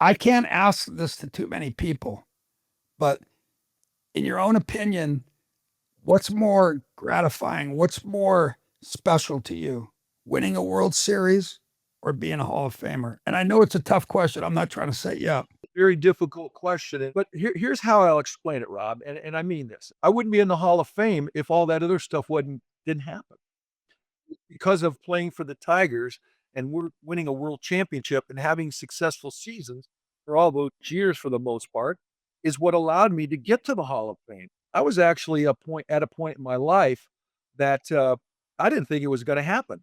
I can't ask this to too many people, but in your own opinion, what's more gratifying? What's more special to you? Winning a World Series or being a Hall of Famer? And I know it's a tough question. I'm not trying to set you up. Very difficult question. But here's how I'll explain it, Rob. And I mean this. I wouldn't be in the Hall of Fame if all that other stuff didn't happen. Because of playing for the Tigers and we're winning a world championship and having successful seasons for all those years for the most part is what allowed me to get to the Hall of Fame. I was actually at a point in my life that I didn't think it was going to happen.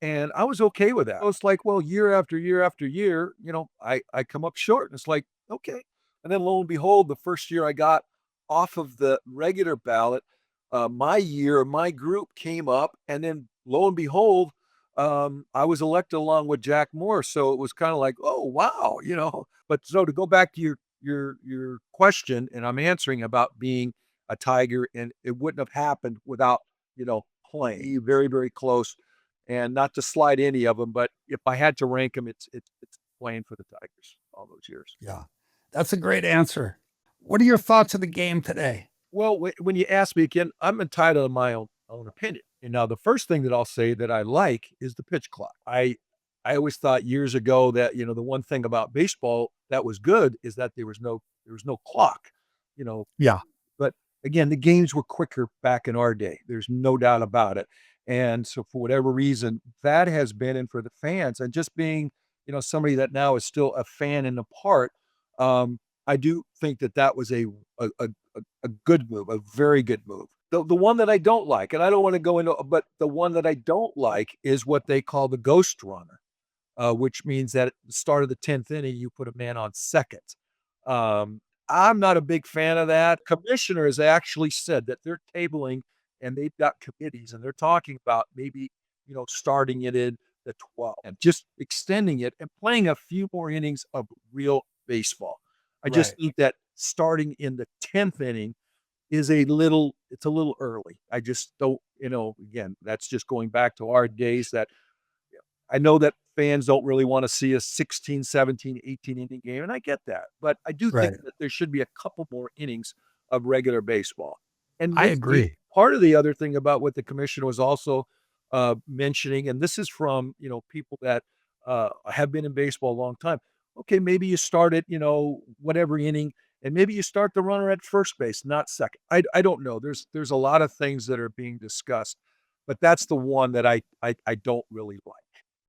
And I was okay with that. It's like, well, year after year after year, I come up short. And it's like, okay. And then lo and behold, the first year I got off of the regular ballot, my group came up, and then lo and behold, I was elected along with Jack Moore. So it was kind of like, oh wow. But so to go back to your question, and I'm answering about being a Tiger, and it wouldn't have happened without playing very very close, and not to slide any of them, but if I had to rank them, it's playing for the Tigers all those years. Yeah, that's a great answer. What are your thoughts of the game today? Well, when you ask me again, I'm entitled to my own opinion. And now the first thing that I'll say that I like is the pitch clock. I always thought years ago that the one thing about baseball that was good is that there was no clock. You know, Yeah, but again, the games were quicker back in our day. There's no doubt about it. And so for whatever reason, that has been in for the fans. And just being, somebody that now is still a fan and a part, I do think that that was a, a, a good move, a very good move. The one that I don't like, and I don't want to go into, but the one that I don't like is what they call the ghost runner, which means that at the start of the 10th inning, you put a man on second. Um, I'm not a big fan of that. Commissioner has actually said that they're tabling and they've got committees and they're talking about maybe, starting it in the 12th and just extending it and playing a few more innings of real baseball. I just right. think that starting in the 10th inning it's a little early. I just don't, again, that's just going back to our days that I know that fans don't really want to see a 16, 17, 18 inning game, and I get that. But I do think Right. that there should be a couple more innings of regular baseball. And I with the agree. part of the other thing about what the commissioner was also mentioning, and this is from people that have been in baseball a long time. Okay, maybe you start at whatever inning, and maybe you start the runner at first base, not second. I don't know. There's a lot of things that are being discussed, but that's the one that I don't really like.